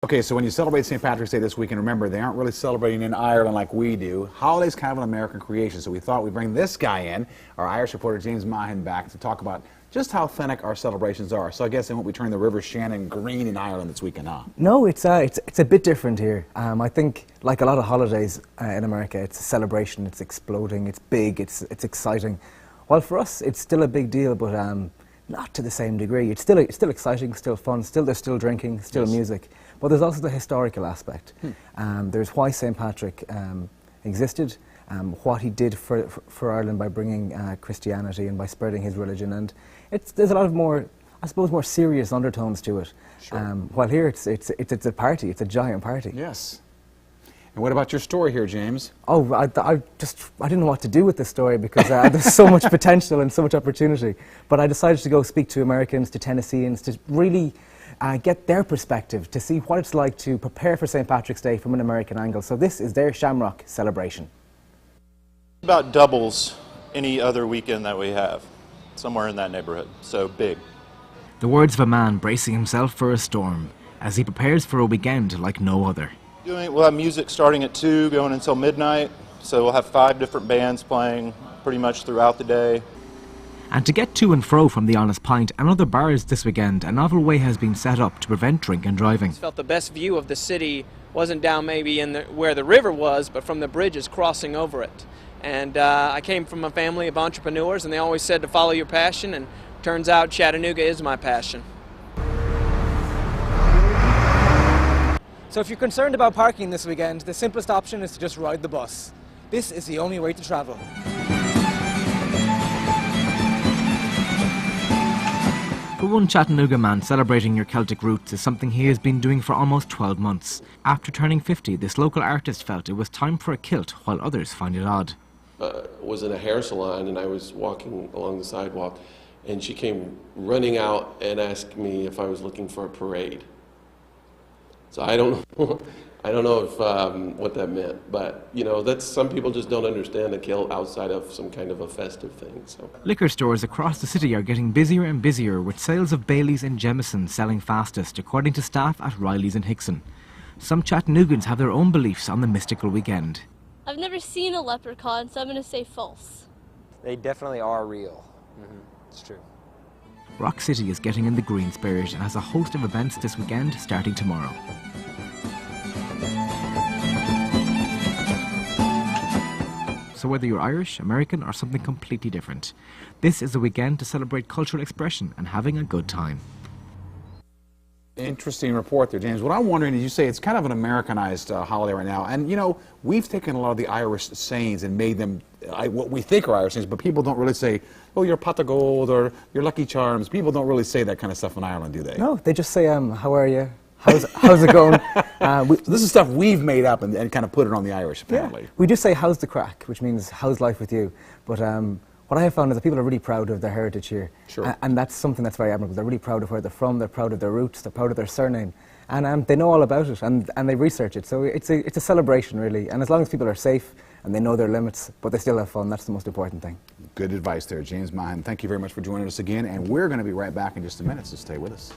Okay, so when you celebrate St. Patrick's Day this weekend, remember, they aren't really celebrating in Ireland like we do. Holiday's kind of an American creation, so we thought we'd bring this guy in, our Irish reporter James Mahon, back to talk about just how authentic our celebrations are. So I guess they won't be turning the River Shannon green in Ireland this weekend, huh? No, it's a bit different here. I think, like a lot of holidays in America, it's a celebration, it's exploding, it's big, it's exciting. While for us, it's still a big deal, but not to the same degree. It's still exciting, still fun, there's still drinking, still music. But there's also the historical aspect. There's why St. Patrick existed, what he did for Ireland by bringing Christianity and by spreading his religion, and there's a lot of more, I suppose, more serious undertones to it. Sure. While here it's a party, it's a giant party. Yes. And what about your story here, James? Oh, I didn't know what to do with this story because there's so much potential and so much opportunity. But I decided to go speak to Americans, to Tennesseans, to really get their perspective, to see what it's like to prepare for St. Patrick's Day from an American angle. So this is their Shamrock celebration. About doubles any other weekend that we have, somewhere in that neighborhood, so big. The words of a man bracing himself for a storm as he prepares for a weekend like no other. We'll have music starting at 2, going until midnight, so we'll have 5 different bands playing pretty much throughout the day. And to get to and fro from the Honest Pint and other bars this weekend, a novel way has been set up to prevent drink and driving. I felt the best view of the city wasn't down maybe in where the river was, but from the bridges crossing over it. And I came from a family of entrepreneurs, and they always said to follow your passion, and turns out Chattanooga is my passion. So if you're concerned about parking this weekend, the simplest option is to just ride the bus. This is the only way to travel. For one Chattanooga man, celebrating your Celtic roots is something he has been doing for almost 12 months. After turning 50, this local artist felt it was time for a kilt, while others find it odd. Was in a hair salon, and I was walking along the sidewalk, and she came running out and asked me if I was looking for a parade. So I don't know if what that meant, but you know, that's, some people just don't understand a kilt outside of some kind of a festive thing. So liquor stores across the city are getting busier and busier, with sales of Bailey's and Jameson selling fastest, according to staff at Riley's and Hickson. Some Chattanoogans have their own beliefs on the mystical weekend. I've never seen a leprechaun, so I'm going to say false. They definitely are real. It's true. Rock City is getting in the green spirit and has a host of events this weekend starting tomorrow. So whether you're Irish, American or something completely different, this is a weekend to celebrate cultural expression and having a good time. Interesting report there, James. What I'm wondering is, you say it's kind of an Americanized holiday right now, and you know, we've taken a lot of the Irish sayings and made them what we think are Irish sayings, but people don't really say, oh, you're pot of gold or you're Lucky Charms. People don't really say that kind of stuff in Ireland, do they? No, they just say, how are you? How's it going? So this is stuff we've made up and kind of put it on the Irish, apparently. Yeah. We do say, how's the crack, which means, how's life with you? But what I have found is that people are really proud of their heritage here. Sure. And that's something that's very admirable. They're really proud of where they're from, they're proud of their roots, they're proud of their surname. And they know all about it, and they research it. So it's a celebration, really. And as long as people are safe and they know their limits, but they still have fun, that's the most important thing. Good advice there, James Mahon. Thank you very much for joining us again, and we're going to be right back in just a minute, so stay with us.